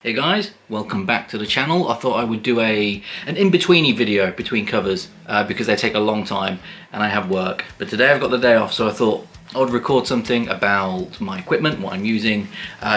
Hey guys, welcome back to the channel. I thought I would do an in-betweeny video between covers because they take a long time and I have work. But today I've got the day off, so I thought I would record something about my equipment, what I'm using,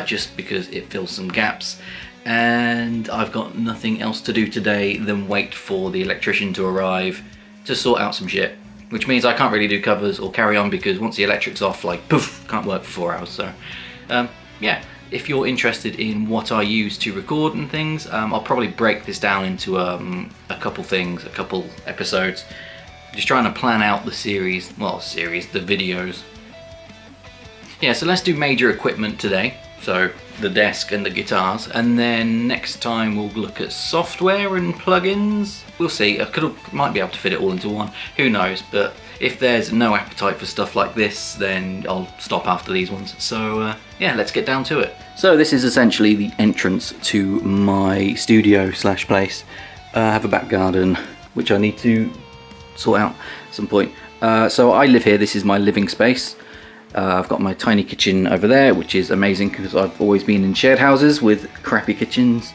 just because it fills some gaps. And I've got nothing else to do today than wait for the electrician to arrive to sort out some shit. Which means I can't really do covers or carry on because once the electric's off, like poof, can't work for 4 hours. So yeah. If you're interested in what I use to record and things, I'll probably break this down into a couple things, a couple episodes. Just trying to plan out the series, the videos. Yeah, so let's do major equipment today. So the desk and the guitars, and then next time we'll look at software and plugins. We'll see. Might be able to fit it all into one. Who knows? But if there's no appetite for stuff like this, then I'll stop after these ones. So yeah, let's get down to it. So this is essentially the entrance to my studio slash place. I have a back garden, which I need to sort out at some point. So I live here. This is my living space. I've got my tiny kitchen over there, which is amazing because I've always been in shared houses with crappy kitchens.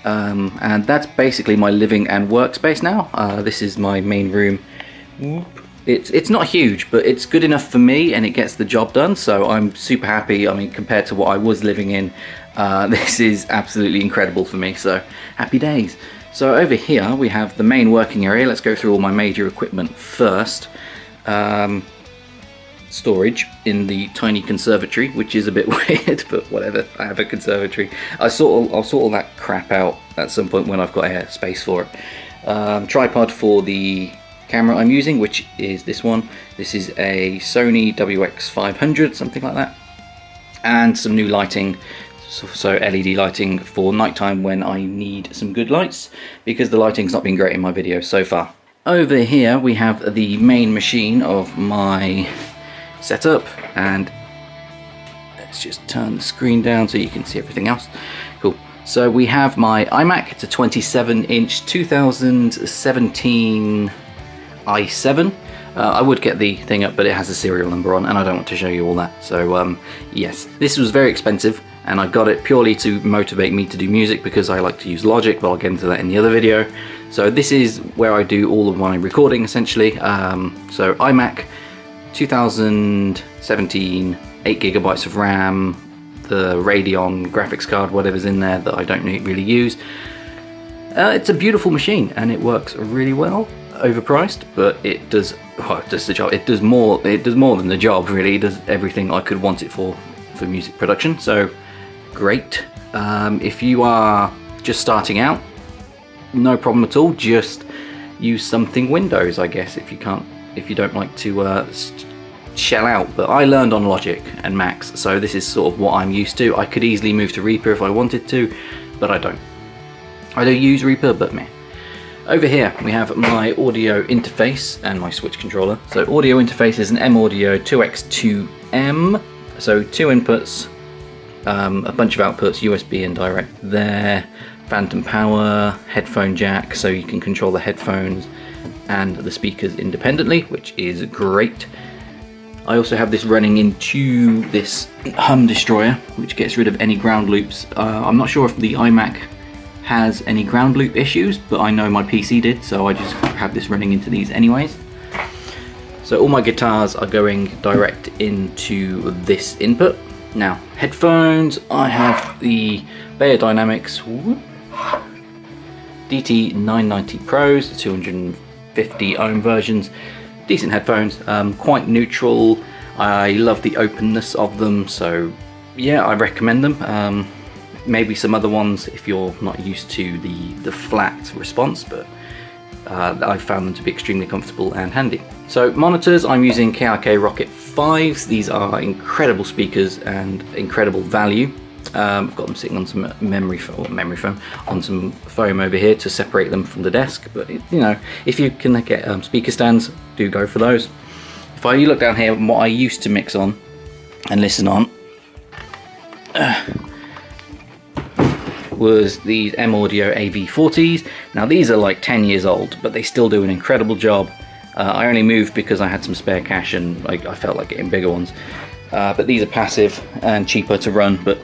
And that's basically my living and workspace now. This is my main room. It's not huge, but it's good enough for me and it gets the job done, so I'm super happy. I mean, compared to what I was living in, this is absolutely incredible for me, so happy days. So over here we have the main working area. Let's go through all my major equipment first. Storage in the tiny conservatory, which is a bit weird, but whatever, I have a conservatory. I'll sort all that crap out at some point when I've got space for it. Tripod for the camera I'm using, which is this one. This is a Sony WX500, something like that. And some new lighting, so LED lighting for nighttime when I need some good lights, because the lighting's not been great in my videos so far. Over here we have the main machine of my setup, and let's just turn the screen down so you can see everything else. Cool. So we have my iMac. It's a 27-inch 2017 i7. I would get the thing up, but it has a serial number on and I don't want to show you all that. So yes, this was very expensive and I got it purely to motivate me to do music because I like to use Logic, but I'll get into that in the other video. So this is where I do all of my recording essentially. So iMac 2017, 8GB of RAM, the Radeon graphics card, whatever's in there that I don't really use. It's a beautiful machine and it works really well. Overpriced, but it does the job. It does more than the job, really. It does everything I could want it for music production, so great. If you are just starting out, no problem at all. Just use something Windows, I guess, if you don't like to shell out. But I learned on Logic and Macs, so this is sort of what I'm used to. I could easily move to Reaper if I wanted to, but I don't. I do use Reaper, but meh. Over here we have my audio interface and my switch controller. So audio interface is an M-Audio 2X2M, so 2 inputs, a bunch of outputs, USB and direct there, phantom power, headphone jack, so you can control the headphones and the speakers independently, which is great. I also have this running into this hum destroyer, which gets rid of any ground loops. I'm not sure if the iMac has any ground loop issues, but I know my PC did, so I just have this running into these anyways. So all my guitars are going direct into this input. Now headphones, I have the Beyerdynamics DT990 Pros, the 250 ohm versions. Decent headphones, quite neutral. I love the openness of them, so yeah, I recommend them. Maybe some other ones if you're not used to the flat response, but I've found them to be extremely comfortable and handy. So monitors, I'm using KRK Rokit 5s. These are incredible speakers and incredible value. I've got them sitting on some memory foam, on some foam over here to separate them from the desk. But you know, if you can get speaker stands, do go for those. If you look down here, what I used to mix on and listen on was these M-Audio AV40s. Now these are like 10 years old, but they still do an incredible job. I only moved because I had some spare cash and I felt like getting bigger ones. But these are passive and cheaper to run, but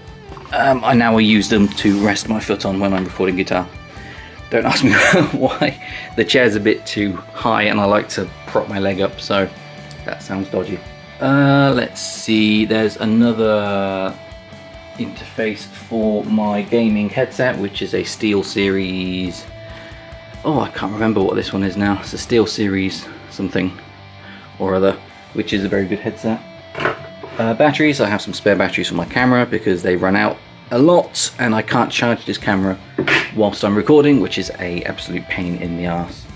I now use them to rest my foot on when I'm recording guitar. Don't ask me why. The chair's a bit too high and I like to prop my leg up, so that sounds dodgy. Let's see, there's another interface for my gaming headset, which is a SteelSeries. Oh, I can't remember what this one is now. It's a SteelSeries something or other, which is a very good headset. Batteries, I have some spare batteries for my camera because they run out a lot and I can't charge this camera whilst I'm recording, which is a absolute pain in the ass.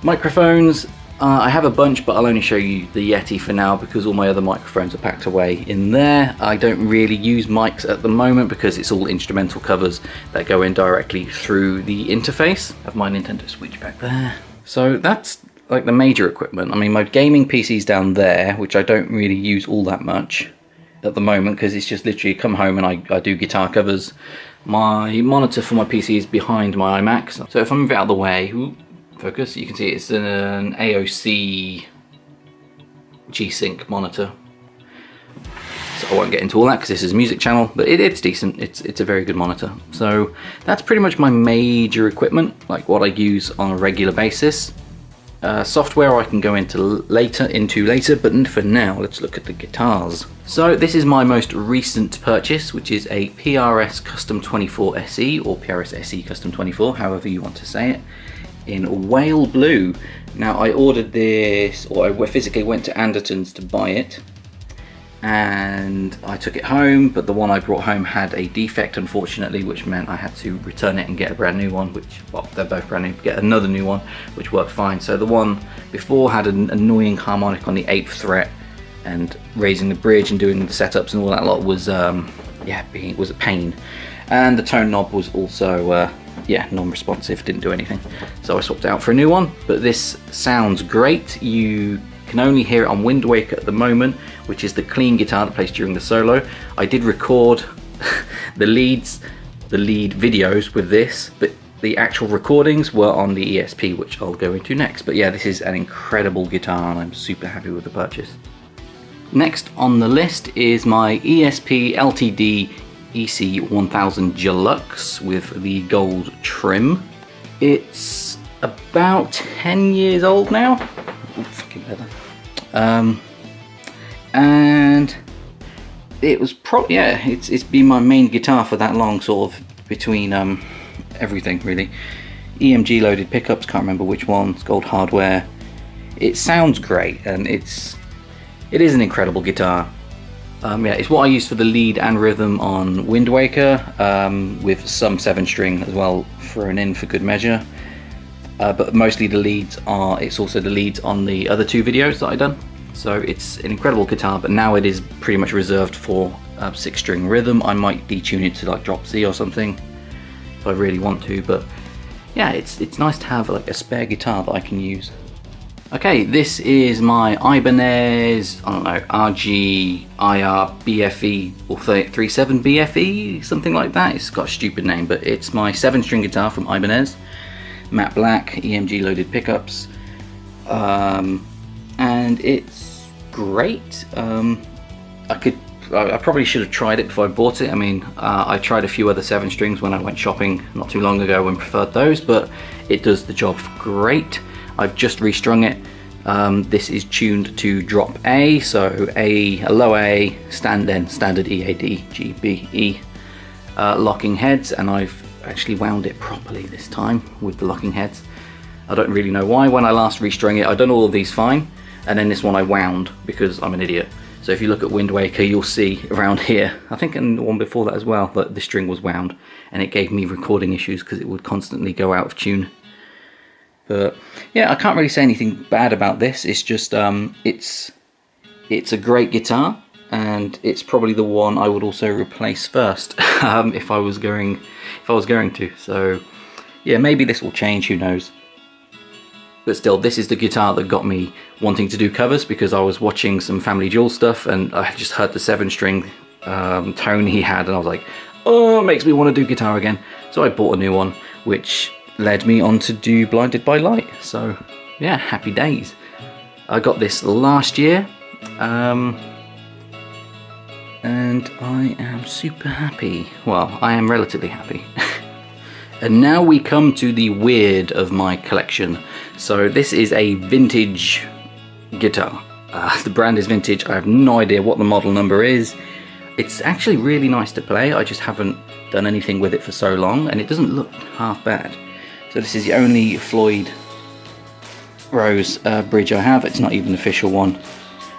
Microphones, I have a bunch, but I'll only show you the Yeti for now because all my other microphones are packed away in there. I don't really use mics at the moment because it's all instrumental covers that go in directly through the interface. I have my Nintendo Switch back there. So that's like the major equipment. I mean, my gaming PC's down there, which I don't really use all that much at the moment because it's just literally come home and I do guitar covers. My monitor for my PC is behind my iMac, so if I move it out of the way, focus, you can see it's an AOC G-Sync monitor. So I won't get into all that because this is a music channel, but it's decent. It's a very good monitor. So that's pretty much my major equipment, like what I use on a regular basis. Software I can go into later, but for now let's look at the guitars. So this is my most recent purchase, which is a PRS Custom 24 SE, or PRS SE Custom 24, however you want to say it, in whale blue. Now I ordered this, or I physically went to Anderton's to buy it, and I took it home, but the one I brought home had a defect, unfortunately, which meant I had to return it and get a brand new one, which, well, they're both brand new, get another new one, which worked fine. So the one before had an annoying harmonic on the 8th fret, and raising the bridge and doing the setups and all that lot was, was a pain. And the tone knob was also, non-responsive, didn't do anything. So I swapped it out for a new one, but this sounds great. You can only hear it on Wind Waker at the moment, which is the clean guitar that plays during the solo. I did record the lead videos with this, but the actual recordings were on the ESP, which I'll go into next. But yeah, this is an incredible guitar and I'm super happy with the purchase. Next on the list is my ESP LTD EC1000 Deluxe with the gold trim. It's about 10 years old now. Ooh, fucking leather. And it was probably, it's been my main guitar for that long, sort of between everything really. EMG loaded pickups, can't remember which ones, gold hardware. It sounds great and it is an incredible guitar. It's what I use for the lead and rhythm on Wind Waker, with some 7-string as well thrown in for good measure. But mostly the leads it's also the leads on the other 2 videos that I've done. So it's an incredible guitar, but now it is pretty much reserved for 6-string rhythm. I might detune it to like drop C or something if I really want to, but yeah, it's nice to have like a spare guitar that I can use. Okay, this is my Ibanez, I don't know, RG IR BFE or 37 BFE, something like that. It's got a stupid name, but it's my 7-string guitar from Ibanez. Matte black, EMG loaded pickups, and it's great. I probably should have tried it before I bought it. I mean, I tried a few other 7-strings when I went shopping not too long ago and preferred those, but it does the job great. I've just restrung it. This is tuned to drop A, so a low A, standard E, A, D, G, B, E locking heads, and I've actually wound it properly this time with the locking heads. I don't really know why. When I last restrung it, I'd done all of these fine, and then this one I wound because I'm an idiot. So if you look at Wind Waker, you'll see around here, I think in the one before that as well, that the string was wound, and it gave me recording issues because it would constantly go out of tune. But yeah, I can't really say anything bad about this. It's just it's a great guitar, and it's probably the one I would also replace first if I was going to. So yeah, maybe this will change, who knows. But still, this is the guitar that got me wanting to do covers, because I was watching some Family Jewel stuff and I just heard the 7-string tone he had, and I was like, oh, it makes me want to do guitar again. So I bought a new one, which led me on to do Blinded by Light. So yeah, happy days. I got this last year. and I am super happy. Well, I am relatively happy. And now we come to the weird of my collection. So this is a vintage guitar. The brand is vintage. I have no idea what the model number is. It's actually really nice to play. I just haven't done anything with it for so long, and it doesn't look half bad. So this is the only Floyd Rose bridge I have. It's not even an official one.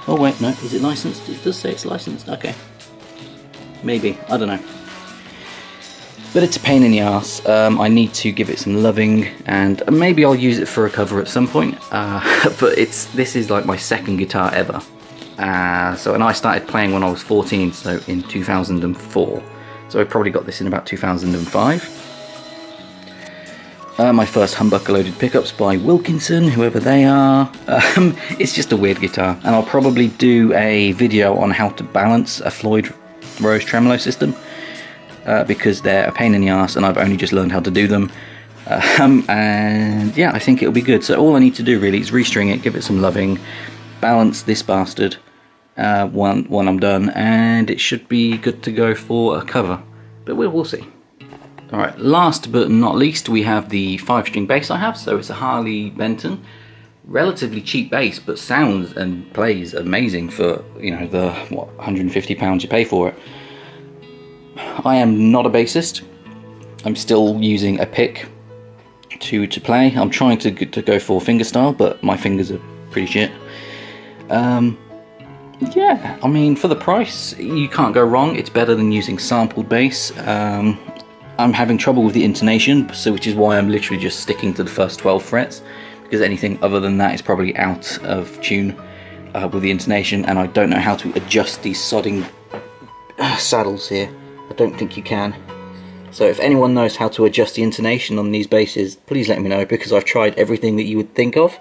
Oh wait, no, is it licensed? It does say it's licensed, okay. Maybe, I don't know. But it's a pain in the arse. I need to give it some loving, and maybe I'll use it for a cover at some point. But this is like my second guitar ever. And I started playing when I was 14, so in 2004. So I probably got this in about 2005. My first humbucker loaded pickups by Wilkinson, whoever they are. It's just a weird guitar, and I'll probably do a video on how to balance a Floyd Rose tremolo system. Because they're a pain in the arse and I've only just learned how to do them. And yeah, I think it'll be good. So all I need to do really is restring it, give it some loving, balance this bastard when I'm done, and it should be good to go for a cover. But we'll see. Alright, last but not least, we have the 5-string bass I have. So it's a Harley Benton. Relatively cheap bass, but sounds and plays amazing for, you know, the what, £150 you pay for it. I am not a bassist. I'm still using a pick to play. I'm trying to go for fingerstyle, but my fingers are pretty shit. Yeah, I mean, for the price, you can't go wrong. It's better than using sampled bass. I'm having trouble with the intonation, so which is why I'm literally just sticking to the first 12 frets, because anything other than that is probably out of tune with the intonation, and I don't know how to adjust these sodding saddles here. I don't think you can. So if anyone knows how to adjust the intonation on these basses, please let me know, because I've tried everything that you would think of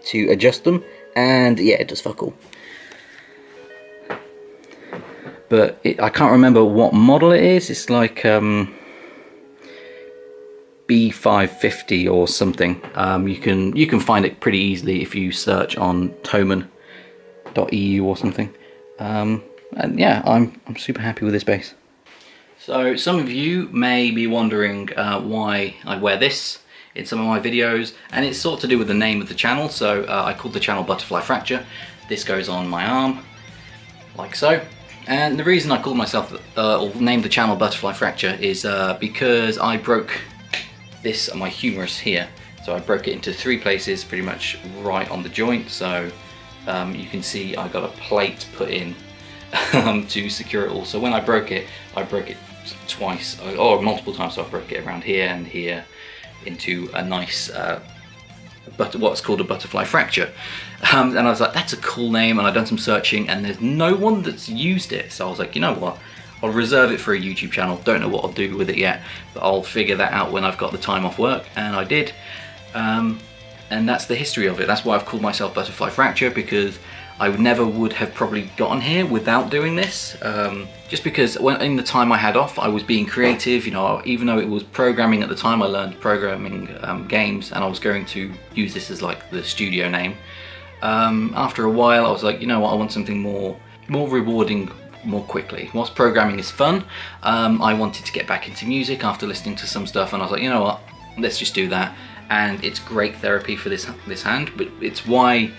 to adjust them, and yeah, it does fuck all. But I can't remember what model it is. It's like B550 or something. You can find it pretty easily if you search on Thomann.eu or something. And yeah, I'm super happy with this bass. So some of you may be wondering why I wear this in some of my videos, and it's sort of to do with the name of the channel. So I called the channel Butterfly Fracture. This goes on my arm, like so. And the reason I called myself, or named the channel Butterfly Fracture, is because I broke this on my humerus here. So I broke it into 3 places, pretty much right on the joint. So you can see I got a plate put in to secure it all. So when I broke it twice, or multiple times. So I broke it around here and here into a nice what's called a butterfly fracture. And I was like, that's a cool name, and I've done some searching and there's no one that's used it. So I was like, you know what, I'll reserve it for a YouTube channel. Don't know what I'll do with it yet, but I'll figure that out when I've got the time off work, and I did. And that's the history of it. That's why I've called myself Butterfly Fracture, because I never would have probably gotten here without doing this. Just because in the time I had off, I was being creative, you know, even though it was programming at the time, I learned programming games, and I was going to use this as like the studio name. After a while, I was like, you know what, I want something more rewarding more quickly. Whilst programming is fun, I wanted to get back into music after listening to some stuff, and I was like, you know what, let's just do that. And it's great therapy for this hand, but it's why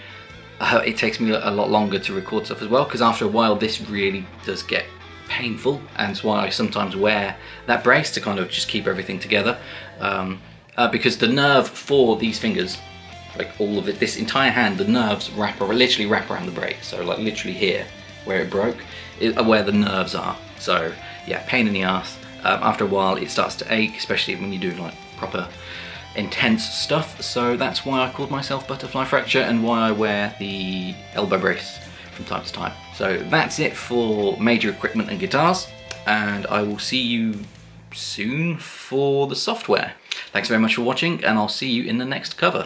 it takes me a lot longer to record stuff as well, because after a while this really does get painful, and it's why I sometimes wear that brace to kind of just keep everything together, because the nerve for these fingers, like all of it, this entire hand, the nerves literally wrap around the brace. So like literally here where it broke is where the nerves are. So yeah, pain in the ass. After a while it starts to ache, especially when you do like proper intense stuff. So that's why I called myself Butterfly Fracture, and why I wear the elbow brace from time to time. So that's it for major equipment and guitars, and I will see you soon for the software. Thanks very much for watching, and I'll see you in the next cover.